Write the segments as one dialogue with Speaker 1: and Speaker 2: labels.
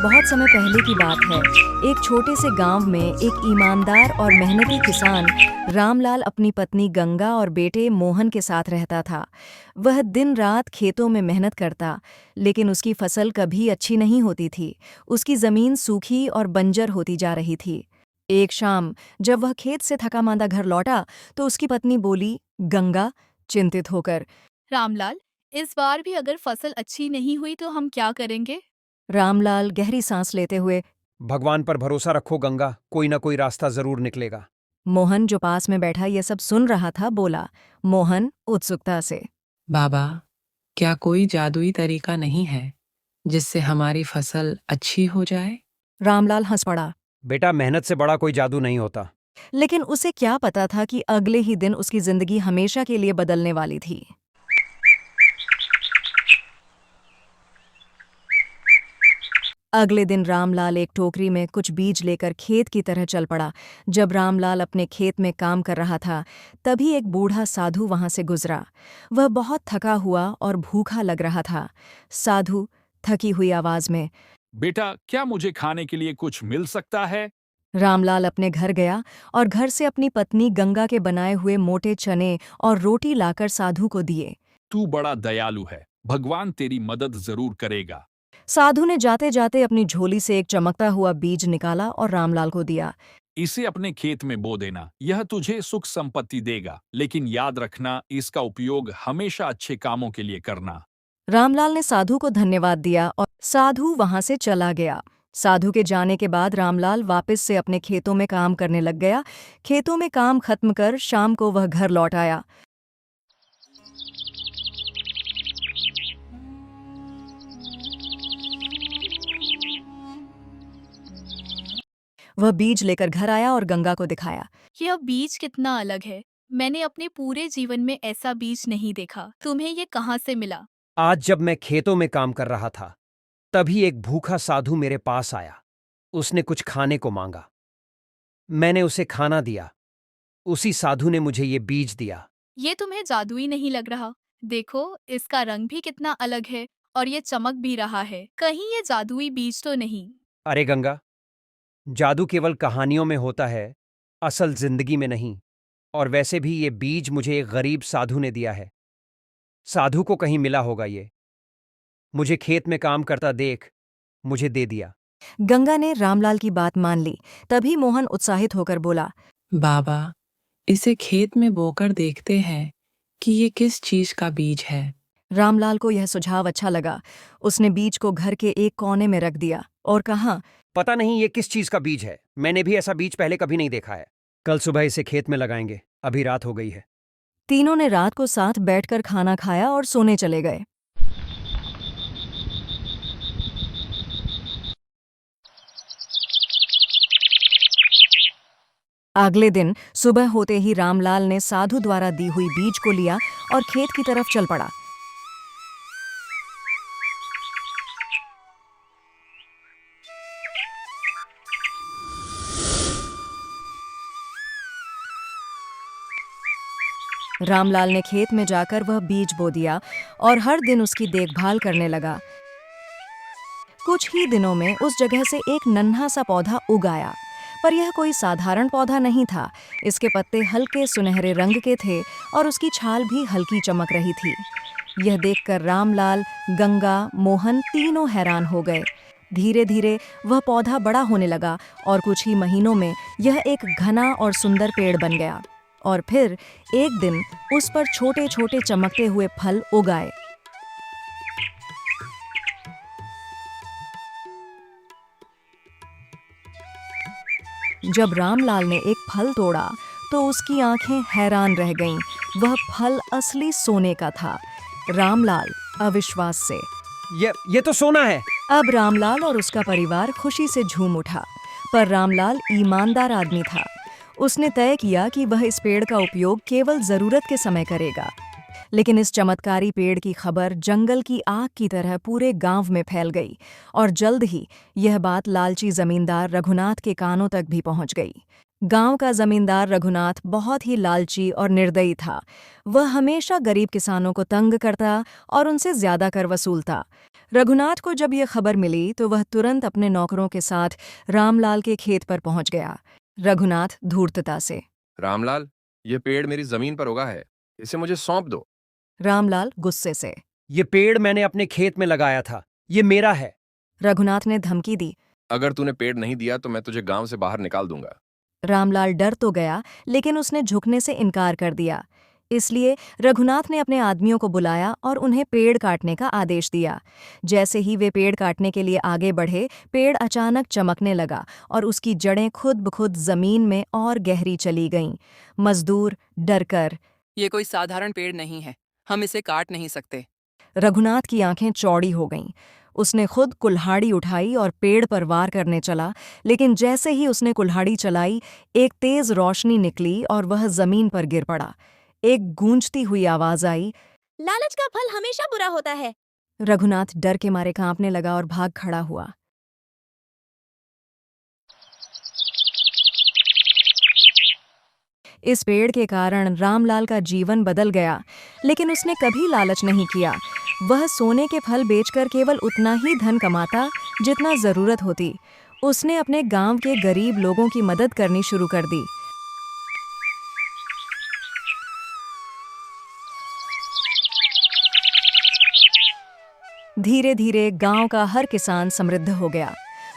Speaker 1: बहुत समय पहले की बात है। एक छोटे से गांव में एक ईमानदार और मेहनती किसान रामलाल अपनी पत्नी गंगा और बेटे मोहन के साथ रहता था। वह दिन रात खेतों में मेहनत करता, लेकिन उसकी फसल कभी अच्छी नहीं होती थी। उसकी जमीन सूखी और बंजर होती जा रही थी। एक शाम जब वह खेत से थका मांदा घर लौटा, तो उसकी पत्नी बोली, गंगा, चिंतित होकर।
Speaker 2: रामलाल, इस बार भी अगर फसल अच्छी नहीं हुई तो हम क्या करेंगे?
Speaker 1: रामलाल गहरी सांस लेते हुए।
Speaker 3: भगवान पर भरोसा रखो गंगा, कोई ना कोई रास्ता जरूर निकलेगा।
Speaker 1: मोहन जो पास में बैठा ये सब सुन रहा था बोला। मोहन उत्सुकता से।
Speaker 4: बाबा, क्या कोई जादुई तरीका नहीं है जिससे हमारी फसल अच्छी हो जाए?
Speaker 1: रामलाल हंस पड़ा।
Speaker 3: बेटा, मेहनत से बड़ा कोई जादू नहीं होता।
Speaker 1: लेकिन उसे क्या पता था कि अगले ही दिन उसकी जिंदगी हमेशा के लिए बदलने वाली थी। अगले दिन रामलाल एक टोकरी में कुछ बीज लेकर खेत की तरह चल पड़ा। जब रामलाल अपने खेत में काम कर रहा था, तभी एक बूढ़ा साधु वहां से गुजरा। वह बहुत थका हुआ और भूखा लग रहा था। साधु थकी हुई आवाज में।
Speaker 5: बेटा, क्या मुझे खाने के लिए कुछ मिल सकता है?
Speaker 1: रामलाल अपने घर गया और घर से अपनी पत्नी गंगा के बनाए हुए मोटे चने और रोटी लाकर साधु को दिए।
Speaker 5: तू बड़ा दयालु है, भगवान तेरी मदद जरूर करेगा।
Speaker 1: साधु ने जाते जाते अपनी झोली से एक चमकता हुआ बीज निकाला और रामलाल को दिया।
Speaker 5: इसे अपने खेत में बो देना, यह तुझे सुख संपत्ति देगा, लेकिन याद रखना, इसका उपयोग हमेशा अच्छे कामों के लिए करना।
Speaker 1: रामलाल ने साधु को धन्यवाद दिया और साधु वहां से चला गया। साधु के जाने के बाद रामलाल वापस से अपने खेतों में काम करने लग गया। खेतों में काम खत्म कर शाम को वह घर लौट आया। वह बीज लेकर घर आया और गंगा को दिखाया।
Speaker 2: यह बीज कितना अलग है। मैंने अपने पूरे जीवन में ऐसा बीज नहीं देखा। तुम्हें ये कहाँ से मिला?
Speaker 3: आज जब मैं खेतों में काम कर रहा था, तभी एक भूखा साधु मेरे पास आया। उसने कुछ खाने को मांगा। मैंने उसे खाना दिया। उसी साधु ने मुझे ये बीज दिया।
Speaker 2: ये तुम्हें जादुई नहीं लग रहा? देखो, इसका रंग भी कितना अलग है और ये चमक भी रहा है। कहीं ये जादुई बीज तो नहीं?
Speaker 3: अरे गंगा, जादू केवल कहानियों में होता है, असल जिंदगी में नहीं। और वैसे भी ये बीज मुझे एक गरीब साधु ने दिया है। साधु को कहीं मिला होगा ये। मुझे खेत में काम करता देख मुझे दे दिया।
Speaker 1: गंगा ने रामलाल की बात मान ली। तभी मोहन उत्साहित होकर बोला।
Speaker 4: बाबा, इसे खेत में बोकर देखते हैं कि ये किस चीज का बीज है।
Speaker 1: रामलाल को यह सुझाव अच्छा लगा। उसने बीज को घर के एक कोने में रख दिया और कहा,
Speaker 3: पता नहीं ये किस चीज का बीज है, मैंने भी ऐसा बीज पहले कभी नहीं देखा है। कल सुबह इसे खेत में लगाएंगे, अभी रात हो गई है।
Speaker 1: तीनों ने रात को साथ बैठकर खाना खाया और सोने चले गए। अगले दिन सुबह होते ही रामलाल ने साधु द्वारा दी हुई बीज को लिया और खेत की तरफ चल पड़ा। रामलाल ने खेत में जाकर वह बीज बो दिया और हर दिन उसकी देखभाल करने लगा। कुछ ही दिनों में उस जगह से एक नन्हा सा पौधा उग आया। पर यह कोई साधारण पौधा नहीं था। इसके पत्ते हल्के सुनहरे रंग के थे और उसकी छाल भी हल्की चमक रही थी। यह देखकर रामलाल, गंगा, मोहन तीनों हैरान हो गए। धीरे धीरे वह पौधा बड़ा होने लगा और कुछ ही महीनों में यह एक घना और सुंदर पेड़ बन गया। और फिर एक दिन उस पर छोटे छोटे चमकते हुए फल उग आए। जब रामलाल ने एक फल तोड़ा तो उसकी आंखें हैरान रह गईं। वह फल असली सोने का था। रामलाल अविश्वास से।
Speaker 3: ये तो सोना है।
Speaker 1: अब रामलाल और उसका परिवार खुशी से झूम उठा। पर रामलाल ईमानदार आदमी था। उसने तय किया कि वह इस पेड़ का उपयोग केवल जरूरत के समय करेगा। लेकिन इस चमत्कारी पेड़ की खबर जंगल की आग की तरह पूरे गांव में फैल गई और जल्द ही यह बात लालची जमींदार रघुनाथ के कानों तक भी पहुंच गई। गांव का जमींदार रघुनाथ बहुत ही लालची और निर्दयी था। वह हमेशा गरीब किसानों को तंग करता और उनसे ज्यादा कर वसूलता। रघुनाथ को जब यह खबर मिली तो वह तुरंत अपने नौकरों के साथ रामलाल के खेत पर पहुंच गया। रघुनाथ धूर्तता से।
Speaker 6: रामलाल, ये पेड़ मेरी जमीन पर उगा है, इसे मुझे सौंप दो।
Speaker 1: रामलाल गुस्से से।
Speaker 3: ये पेड़ मैंने अपने खेत में लगाया था, ये मेरा है।
Speaker 1: रघुनाथ ने धमकी दी।
Speaker 6: अगर तूने पेड़ नहीं दिया तो मैं तुझे गांव से बाहर निकाल दूंगा।
Speaker 1: रामलाल डर तो गया, लेकिन उसने झुकने से इनकार कर दिया। इसलिए रघुनाथ ने अपने आदमियों को बुलाया और उन्हें पेड़ काटने का आदेश दिया। जैसे ही वे पेड़ काटने के लिए आगे बढ़े, पेड़ अचानक चमकने लगा और उसकी जड़ें खुद ब खुद जमीन में और गहरी चली गईं। मजदूर डरकर,
Speaker 7: ये कोई साधारण पेड़ नहीं है, हम इसे काट नहीं सकते।
Speaker 1: रघुनाथ की आंखें चौड़ी हो गईं। उसने खुद कुल्हाड़ी उठाई और पेड़ पर वार करने चला, लेकिन जैसे ही उसने कुल्हाड़ी चलाई, एक तेज रोशनी निकली और वह जमीन पर गिर पड़ा। एक गूंजती हुई आवाज आई,
Speaker 8: लालच का फल हमेशा बुरा होता है।
Speaker 1: रघुनाथ डर के मारे कांपने लगा और भाग खड़ा हुआ। इस पेड़ के कारण रामलाल का जीवन बदल गया, लेकिन उसने कभी लालच नहीं किया। वह सोने के फल बेचकर केवल उतना ही धन कमाता जितना जरूरत होती। उसने अपने गांव के गरीब लोगों की मदद करनी शुरू कर दी। धीरे धीरे गांव का हर किसान समृद्ध हो गया।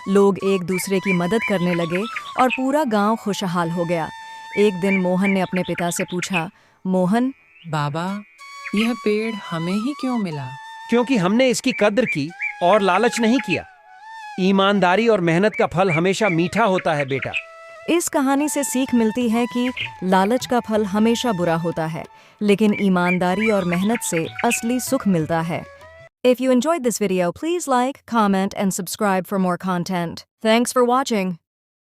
Speaker 1: लोग एक दूसरे की मदद करने लगे और पूरा गांव खुशहाल हो गया। एक दिन मोहन ने अपने पिता से पूछा, मोहन,
Speaker 4: बाबा, यह पेड़ हमें ही क्यों मिला?
Speaker 3: क्योंकि हमने इसकी कद्र की और लालच नहीं किया। ईमानदारी और मेहनत का फल हमेशा मीठा होता है बेटा।
Speaker 1: इस कहानी से सीख मिलती है कि लालच का फल हमेशा बुरा होता है, लेकिन ईमानदारी और मेहनत से असली सुख मिलता है। If you enjoyed this video, please like, comment, and subscribe for more content. Thanks for watching.